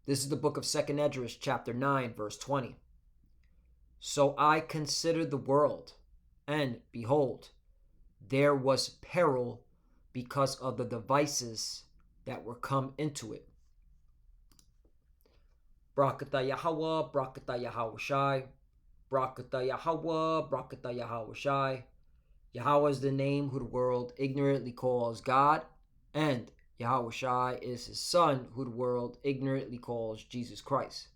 This is the book of 2nd Esdras, chapter 9, verse 20. So I considered the world, and behold, there was peril because of the devices that were come into it. Brakata Yahweh, Brakata Yahweh Shai, Brakata Yahweh, Brakata Yahweh Shai. Yahweh is the name who the world ignorantly calls God, and Yahweh Shai is his son who the world ignorantly calls Jesus Christ.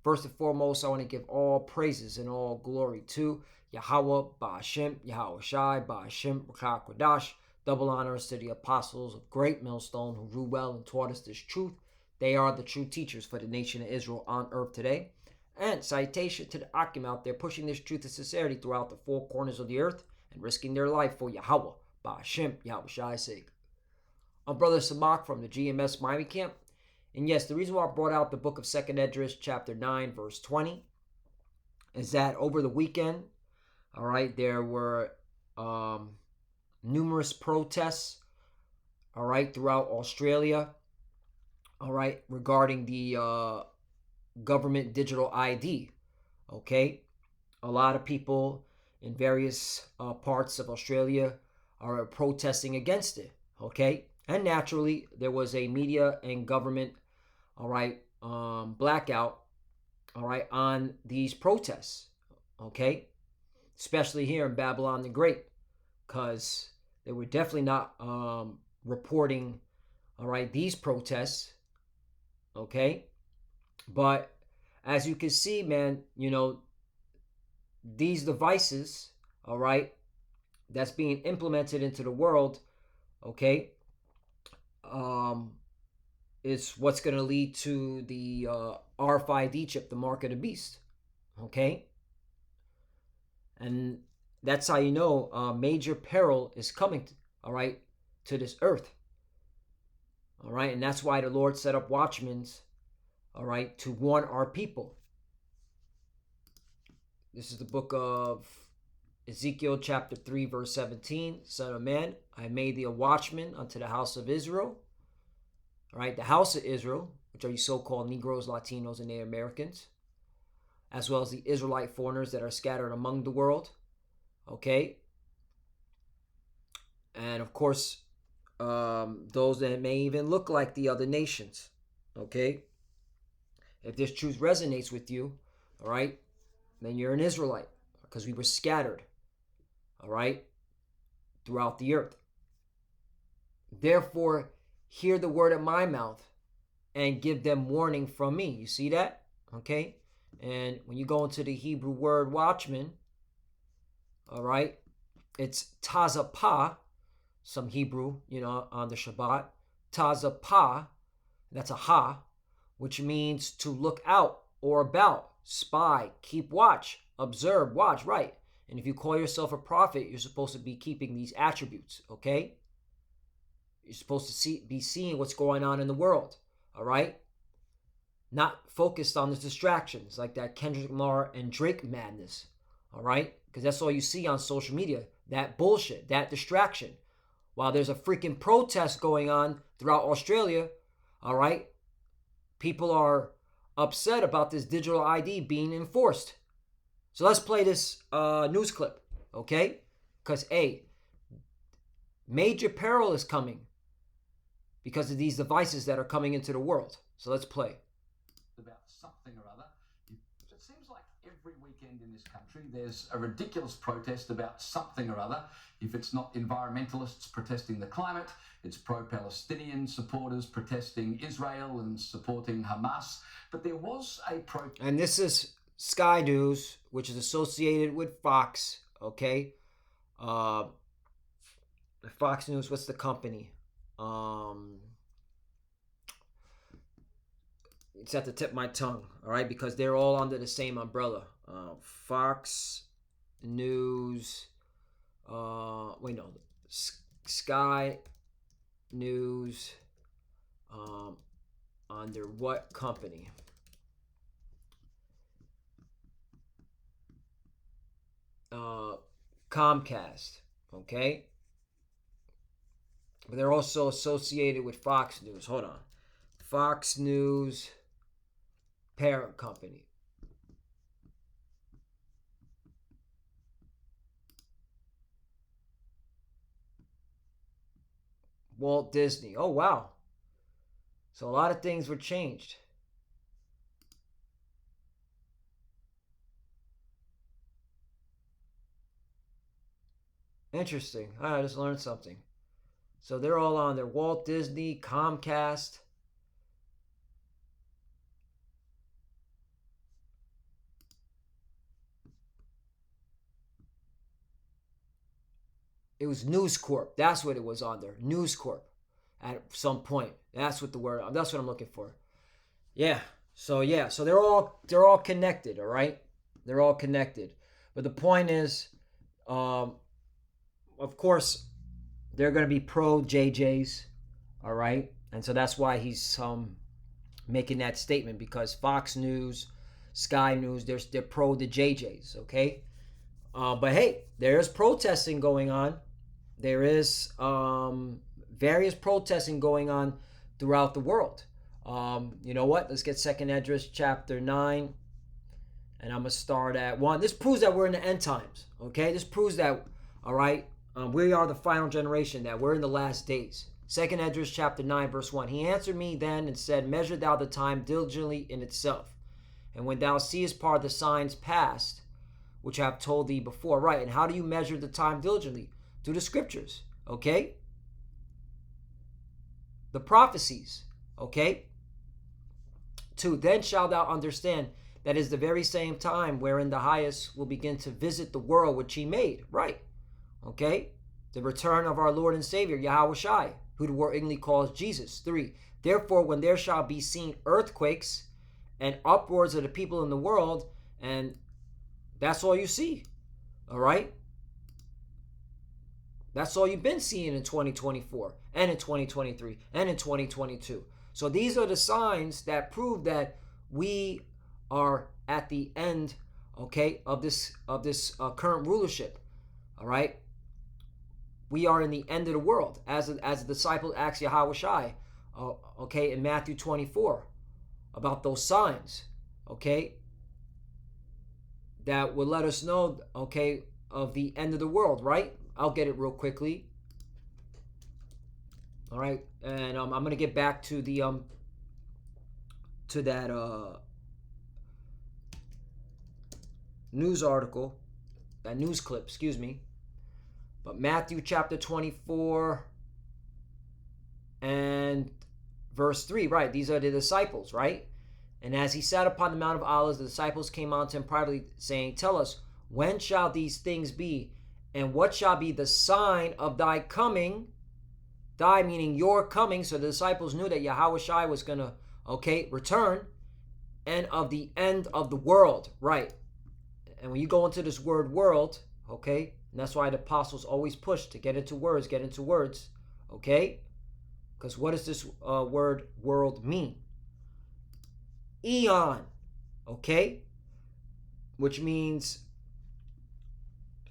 First and foremost, I want to give all praises and all glory to Yahweh, Ba'ashem, Yahweh Shai, Ba'ashem, Rakah Kodash. Double honors to the apostles of Great Millstone who ruled well and taught us this truth. They are the true teachers for the nation of Israel on earth today. And salutation to the Akim out there pushing this truth and sincerity throughout the four corners of the earth and risking their life for Yahweh, Ba'ashem, Yahweh Shai's sake. I'm Brother Samak from the GMS Miami camp. And yes, the reason why I brought out the book of 2nd Esdras, chapter 9, verse 20, is that over the weekend, all right, there were numerous protests, all right, throughout Australia, all right, regarding the government digital ID, okay? A lot of people in various parts of Australia are protesting against it, okay? And naturally, there was a media and government, all right, blackout, all right, on these protests, okay? Especially here in Babylon the Great, because they were definitely not reporting, all right, these protests, okay? But as you can see, man, you know, these devices, all right, that's being implemented into the world, okay, is what's going to lead to the RFID chip, the mark of the beast, okay? And that's how you know major peril is coming, all right, to this earth, all right? And that's why the Lord set up watchmen, all right, to warn our people. This is the book of Ezekiel chapter 3, verse 17. Son of man, I made thee a watchman unto the house of Israel. All right, the house of Israel, which are you so-called Negroes, Latinos, and Native Americans, as well as the Israelite foreigners that are scattered among the world. Okay? And of course, those that may even look like the other nations. Okay? If this truth resonates with you, all right, then you're an Israelite, because we were scattered, all right, throughout the earth. Therefore, hear the word of my mouth and give them warning from me. You see that? Okay? And when you go into the Hebrew word watchman, all right, it's tazapah, some Hebrew, you know, on the Shabbat. Tazapah, that's a ha, which means to look out or about, spy, keep watch, observe, watch, right? And if you call yourself a prophet, you're supposed to be keeping these attributes, okay? You're supposed to be seeing what's going on in the world, all right? Not focused on the distractions like that Kendrick Lamar and Drake madness, all right? Because that's all you see on social media, that bullshit, that distraction. While there's a freaking protest going on throughout Australia, all right, people are upset about this digital ID being enforced. So let's play this news clip, okay? Because, A, major peril is coming because of these devices that are coming into the world. So let's play. About something or other. It seems like every weekend in this country there's a ridiculous protest about something or other. If it's not environmentalists protesting the climate, it's pro-Palestinian supporters protesting Israel and supporting Hamas. But there was a protest. And this is Sky News, which is associated with Fox, okay? Fox News, what's the company? It's at the tip of my tongue, all right? Because they're all under the same umbrella. Fox News, Sky News, under what company? Comcast, okay? But they're also associated with Fox News. Hold on. Fox News, parent company. Walt Disney. Oh, wow. So a lot of things were changed. Interesting. I just learned something. So they're all on there. Walt Disney, Comcast. It was News Corp. That's what it was on there. News Corp. At some point. That's what the word. That's what I'm looking for. Yeah. So they're all connected. All right. They're all connected. But the point is, of course, they're going to be pro JJ's. All right. And so that's why he's making that statement, because Fox News, Sky News, they're pro the JJ's. Okay. But hey, there is protesting going on. There is various protesting going on throughout the world. You know what? Let's get 2nd Esdras chapter 9. And I'm going to start at 1. This proves that we're in the end times. Okay? This proves that, all right, we are the final generation, that we're in the last days. 2nd Esdras chapter 9, verse 1. He answered me then and said, measure thou the time diligently in itself. And when thou seest part of the signs past, which I have told thee before. Right. And how do you measure the time diligently? Through the scriptures. Okay? The prophecies. Okay? 2. Then shalt thou understand that is the very same time wherein the highest will begin to visit the world which he made. Right. Okay? The return of our Lord and Savior, Yahweh Shai, who the world ignorantly calls Jesus. 3. Therefore, when there shall be seen earthquakes and upwards of the people in the world, and that's all you see. All right? That's all you've been seeing in 2024 and in 2023 and in 2022. So these are the signs that prove that we are at the end, okay, of this current rulership. All right? We are in the end of the world, as the disciple asked Yahweh Shai, okay, in Matthew 24, about those signs, okay, that will let us know, okay, of the end of the world, right? I'll get it real quickly. All right, and I'm gonna get back to the to that news article, that news clip, excuse me. But Matthew chapter 24 and verse 3, right? These are the disciples, right? And as he sat upon the Mount of Olives, the disciples came unto him privately, saying, tell us, when shall these things be? And what shall be the sign of thy coming? Thy meaning your coming. So the disciples knew that Yahweh Shai was going to, okay, return. And of the end of the world, right? And when you go into this word world, okay, and that's why the apostles always push to get into words, okay? Because what does this word world mean? Eon, okay? Which means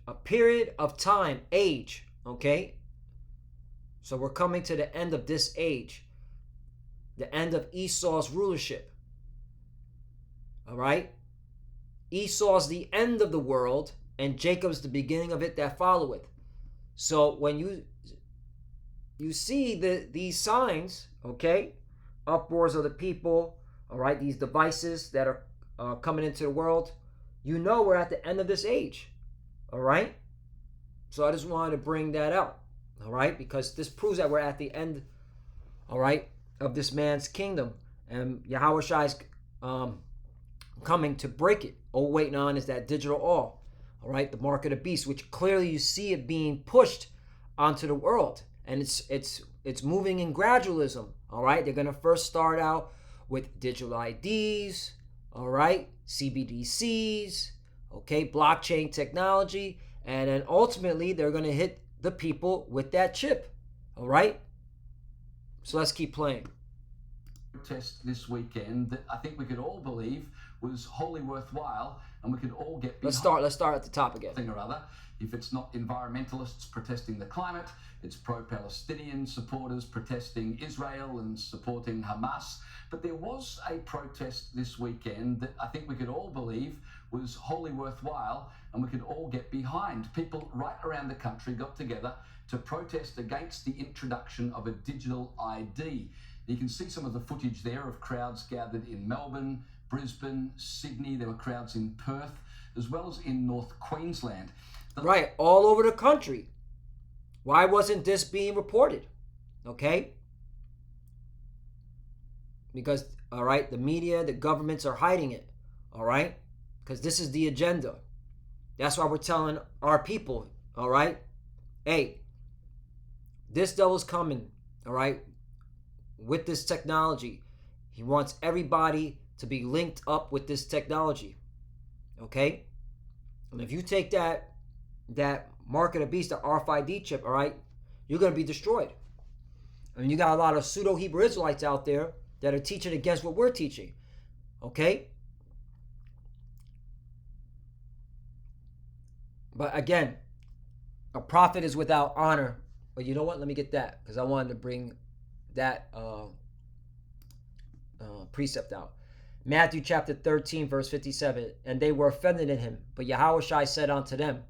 a period of time, age, okay? So we're coming to the end of this age, the end of Esau's rulership, all right? Esau's the end of the world, and Jacob's the beginning of it that followeth. So when you see these signs, okay, uproars of the people, all right, these devices that are coming into the world, you know we're at the end of this age, all right? So I just wanted to bring that out, all right, because this proves that we're at the end, all right, of this man's kingdom, and Yahweh Shai's coming to break it. All waiting on is that digital all right, the mark of the beast, which clearly you see it being pushed onto the world, and it's moving in gradualism. All right, they're gonna first start out with digital IDs, all right, CBDCs, okay, blockchain technology, and then ultimately they're gonna hit the people with that chip. All right, so let's keep playing. protest this weekend that I think we could all believe was wholly worthwhile, and we could all get behind. Let's start at the top again. Something or other. If it's not environmentalists protesting the climate, it's pro-Palestinian supporters protesting Israel and supporting Hamas. But there was a protest this weekend that I think we could all believe was wholly worthwhile, and we could all get behind. People right around the country got together to protest against the introduction of a digital ID. You can see some of the footage there of crowds gathered in Melbourne, Brisbane, Sydney. There were crowds in Perth, as well as in North Queensland. Right, all over the country. Why wasn't this being reported? Okay? Because, all right, the media, the governments are hiding it. All right? Because this is the agenda. That's why we're telling our people, all right? Hey, this devil's coming, all right, with this technology. He wants everybody to be linked up with this technology. Okay? And if you take that mark of the beast, the RFID chip, all right, you're going to be destroyed. And you got a lot of pseudo-Hebrew Israelites out there that are teaching against what we're teaching. Okay? But again, a prophet is without honor. But you know what? Let me get that, because I wanted to bring that precept out. Matthew chapter 13, verse 57. And they were offended in him. But Yahushua said unto them,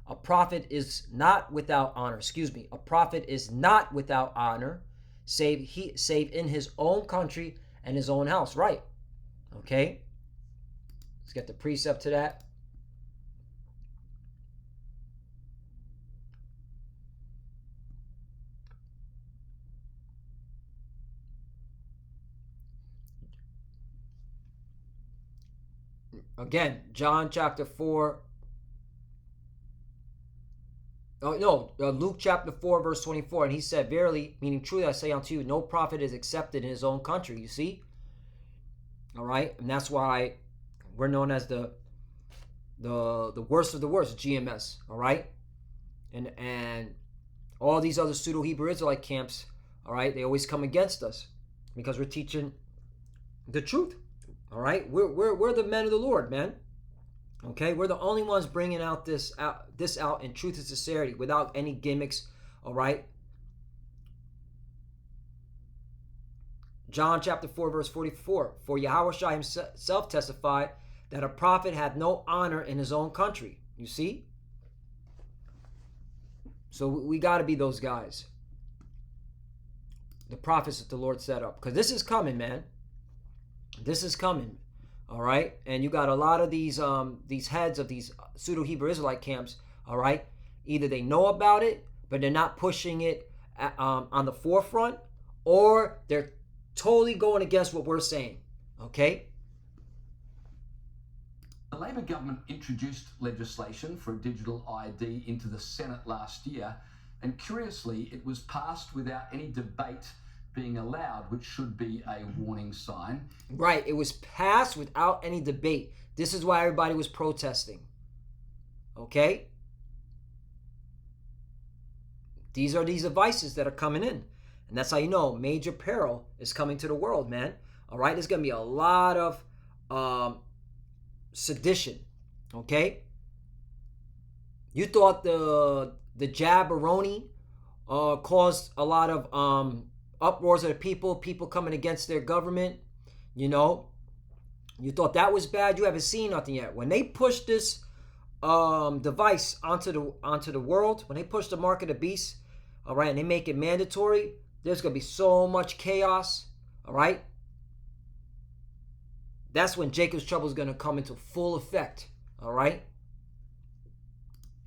a prophet is not without honor. A prophet is not without honor, save in his own country and his own house. Right. Okay. Let's get the precept to that. Again, John chapter 4. Luke chapter 4, verse 24. And he said, verily, meaning truly I say unto you, no prophet is accepted in his own country. You see? All right? And that's why we're known as the worst of the worst, GMS. All right? And all these other pseudo-Hebrew Israelite camps, all right, they always come against us because we're teaching the truth. All right? We're the men of the Lord, man. Okay, we're the only ones bringing out this out in truth and sincerity without any gimmicks. All right. John chapter 4, verse 44. For Yahushua himself testified that a prophet hath no honor in his own country. You see? So we got to be those guys. The prophets that the Lord set up. Because this is coming, man. This is coming. All right, and you got a lot of these heads of these pseudo-Hebrew Israelite camps. All right, either they know about it, but they're not pushing it on the forefront, or they're totally going against what we're saying. Okay. The Labor government introduced legislation for a digital ID into the Senate last year, and curiously, it was passed without any debate being allowed, which should be a warning sign. Right, it was passed without any debate. This is why everybody was protesting. Okay? These are these devices that are coming in. And that's how you know major peril is coming to the world, man. All right, there's going to be a lot of sedition. Okay? You thought the jabberoni caused a lot of uproars of the people coming against their government. You know, you thought that was bad. You haven't seen nothing yet. When they push this device onto the world, when they push the mark of the beast, all right, and they make it mandatory, there's gonna be so much chaos. All right, that's when Jacob's trouble is gonna come into full effect. All right.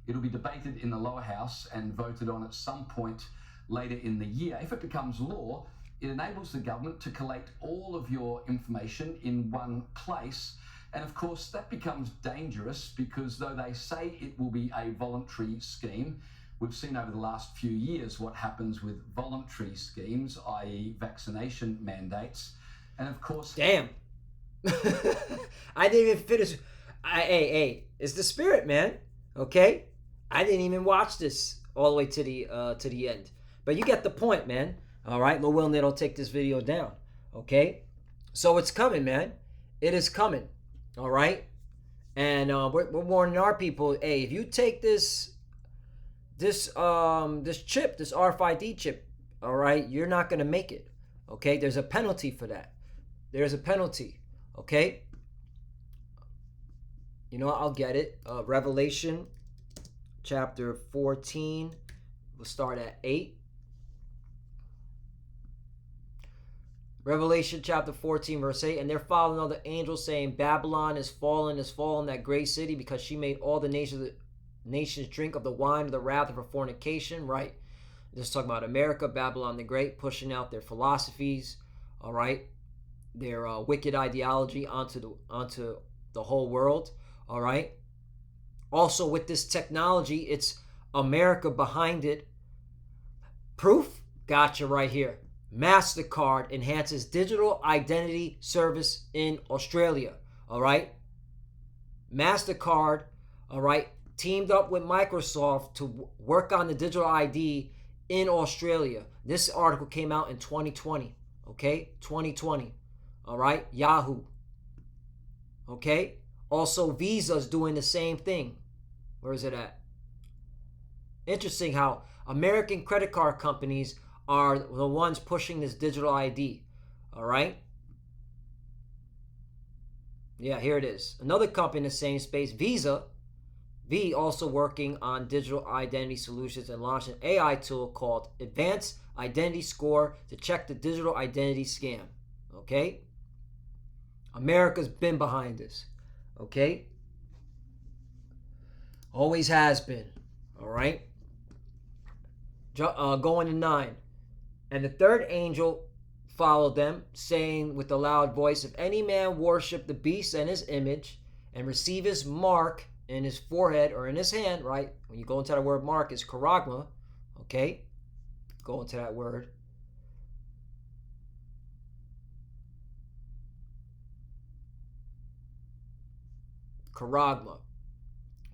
It'll be debated in the lower house and voted on at some point later in the year. If it becomes law, it enables the government to collect all of your information in one place. And of course, that becomes dangerous because though they say it will be a voluntary scheme, we've seen over the last few years what happens with voluntary schemes, i.e. vaccination mandates. And of course... Damn. I didn't even finish. Hey, it's the spirit, man. Okay? I didn't even watch this all the way to the end. But you get the point, man. All right, Lord willing, they don't take this video down. Okay, so it's coming, man. It is coming. All right, and we're warning our people. Hey, if you take this chip, this RFID chip, all right, you're not gonna make it. Okay, there's a penalty for that. There's a penalty. Okay, you know, I'll get it. Revelation chapter 14. We'll start at 8. Revelation chapter 14, verse 8. And there followed another angel saying, Babylon is fallen, that great city, because she made all the nations drink of the wine of the wrath of her fornication. Right? Just talking about America, Babylon the Great, pushing out their philosophies, all right, their wicked ideology onto the whole world, all right. Also, with this technology, it's America behind it. Proof? Gotcha right here. MasterCard enhances digital identity service in Australia. All right. MasterCard, all right, teamed up with Microsoft to work on the digital ID in Australia. This article came out in 2020. Okay. 2020. All right. Yahoo. Okay. Also, Visa's doing the same thing. Where is it at? Interesting how American credit card companies are the ones pushing this digital ID. All right. Yeah, here it is. Another company in the same space, Visa, also working on digital identity solutions and launched an AI tool called Advanced Identity Score to check the digital identity scam. Okay. America's been behind this. Okay. Always has been. All right. Going to 9. And the third angel followed them, saying with a loud voice, if any man worship the beast and his image and receive his mark in his forehead or in his hand, right? When you go into that word mark, it's charagma. Okay. Go into that word. Charagma,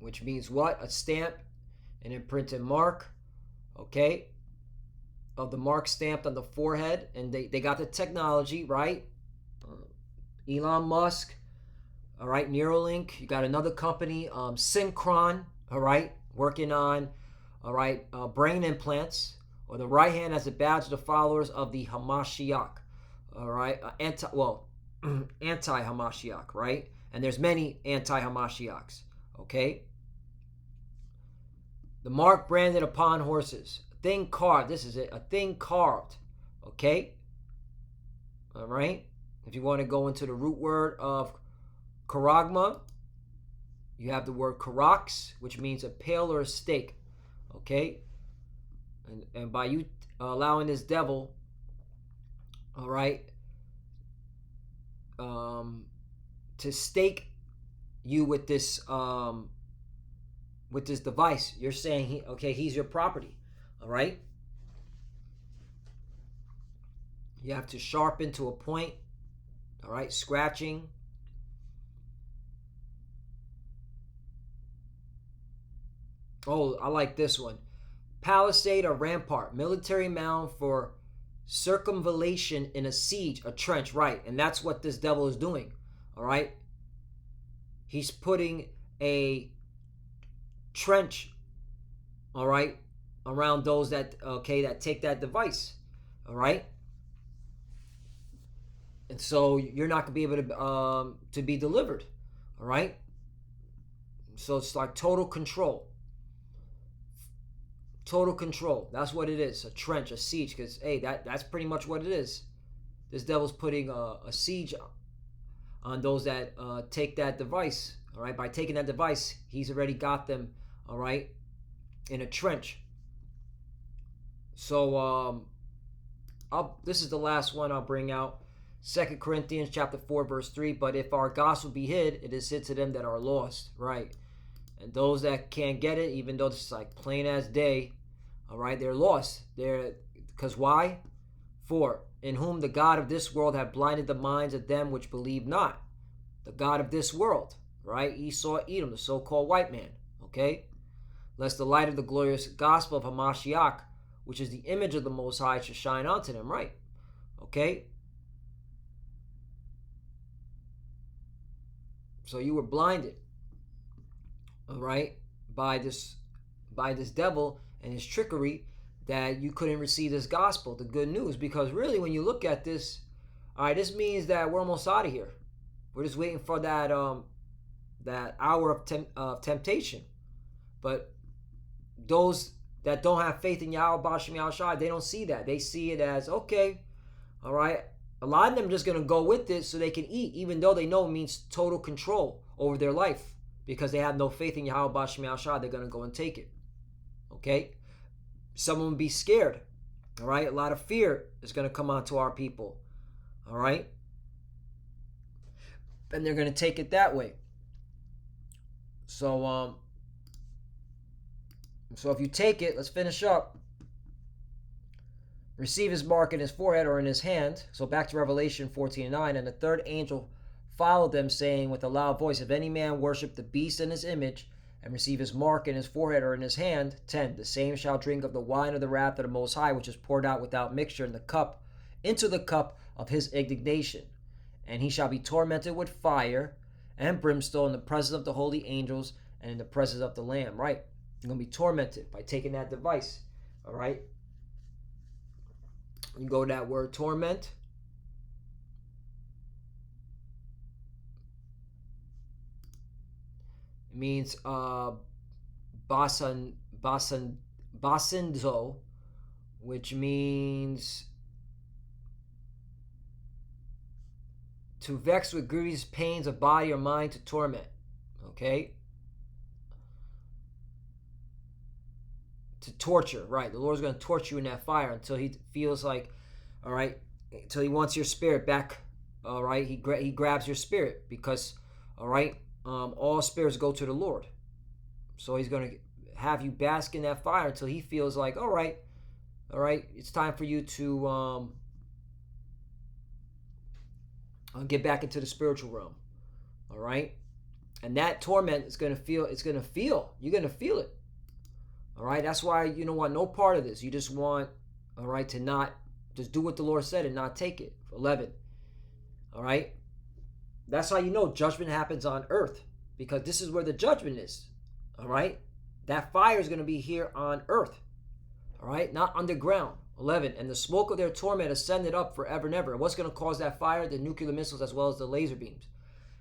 which means what? A stamp, an imprinted mark, okay, of the mark stamped on the forehead. And they got the technology, right? Elon Musk, all right, Neuralink. You got another company, Synchron, all right, working on, all right, brain implants, or the right hand as a badge of the followers of the Hamashiach, all right, anti-Hamashiach, right? And there's many anti-Hamashiachs, okay? The mark branded upon horses, a thing carved. This is it, a thing carved, okay? All right. If you want to go into the root word of charagma, you have the word karax, which means a pail or a stake, okay? And by you allowing this devil, all right, to stake you with this device, you're saying he's your property. All right. You have to sharpen to a point. All right. Scratching. Oh, I like this one. Palisade or rampart, military mound for circumvallation in a siege, a trench, right? And that's what this devil is doing. All right. He's putting a trench, all right, around those that take that device, all right. And so you're not gonna be able to be delivered, all right. So it's like total control. Total control. That's what it is. A trench, a siege. Because hey, that's pretty much what it is. This devil's putting a siege on those that take that device. All right. By taking that device, he's already got them. All right, in a trench. So this is the last one I'll bring out. 2 Corinthians chapter 4 verse 3. But if our gospel be hid, it is hid to them that are lost. Right. And those that can't get it, even though it's like plain as day, all right, they're lost. Because why? For in whom the God of this world have blinded the minds of them which believe not. The God of this world, right? Esau, Edom, the so-called white man, okay? Lest the light of the glorious gospel of Hamashiach, which is the image of the Most High, should shine onto them, right? Okay? So you were blinded, all right, by this devil and his trickery, that you couldn't receive this gospel, the good news. Because really, when you look at this, all right, this means that we're almost out of here. We're just waiting for that that hour of temptation. But those that don't have faith in Yahweh Bashem Yahushai, they don't see that. They see it as, okay, all right, a lot of them are just going to go with it so they can eat, even though they know it means total control over their life, because they have no faith in Yahweh Bashem Yahushai. They're going to go and take it. Okay? Someone will be scared. All right? A lot of fear is going to come onto our people. All right? And they're going to take it that way. So if you take it, let's finish up. Receive his mark in his forehead or in his hand. So back to Revelation 14:9. And the third angel followed them, saying with a loud voice, if any man worship the beast in his image, and receive his mark in his forehead or in his hand, 10, the same shall drink of the wine of the wrath of the Most High, which is poured out without mixture into the cup of his indignation. And he shall be tormented with fire and brimstone in the presence of the holy angels and in the presence of the Lamb. Right? You're going to be tormented by taking that device. All right? You go to that word torment. It means basenzo, which means to vex with grievous pains of body or mind, to torment. Okay? To torture, right? The Lord's going to torture you in that fire until he feels like, all right, until he wants your spirit back, all right? He grabs your spirit because, all right, all spirits go to the Lord. So he's going to have you bask in that fire until he feels like, all right, it's time for you to get back into the spiritual realm, all right? And that torment is going to feel, you're going to feel it. All right, that's why you don't want no part of this. You just want, all right, to not, just do what the Lord said and not take it. 11, all right? That's how you know judgment happens on earth, because this is where the judgment is, all right? That fire is going to be here on earth, all right, not underground. 11, and the smoke of their torment ascended up forever and ever. And what's going to cause that fire? The nuclear missiles as well as the laser beams.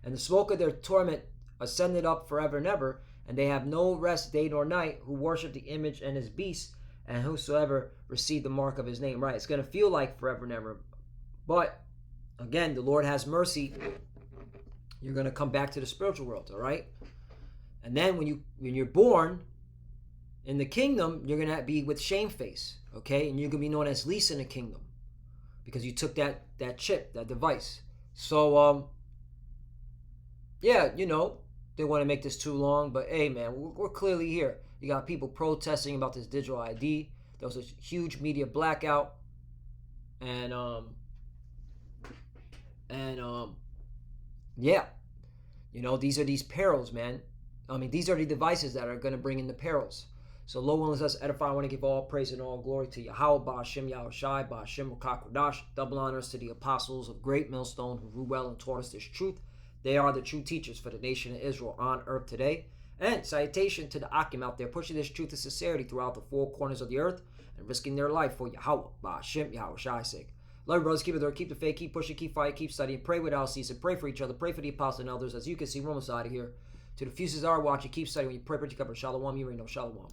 And the smoke of their torment ascended up forever and ever. And they have no rest day nor night who worship the image and his beast, and whosoever receive the mark of his name. Right? It's going to feel like forever and ever. But, again, the Lord has mercy. You're going to come back to the spiritual world, all right? And then when you're born in the kingdom, you're going to be with shamefaced, okay? And you're going to be known as least in the kingdom because you took that chip, that device. So, yeah, you know, they want to make this too long, but hey, man, we're clearly here. You got people protesting about this digital ID. There was a huge media blackout, and yeah, you know, these are these perils, man. I mean, these are the devices that are going to bring in the perils. So, Lord willing, us edify. I want to give all praise and all glory to Yahweh, Ba'ashem Yahushai, Ba'ashem Rakakwadash. Double honors to the apostles of Great Millstone who grew well and taught us this truth. They are the true teachers for the nation of Israel on earth today. And salutation to the Akim out there pushing this truth and sincerity throughout the four corners of the earth and risking their life for Yahweh, Ba'ashem, Yahushai's sake. Love you, brothers. Keep it there. Keep the faith. Keep pushing. Keep fighting. Keep studying. Pray without ceasing. Pray for each other. Pray for the apostles and elders. As you can see, we're almost out of here. To the fuses that are watching, keep studying. When you pray, pray, cover. Shalom. You already know. Shalom.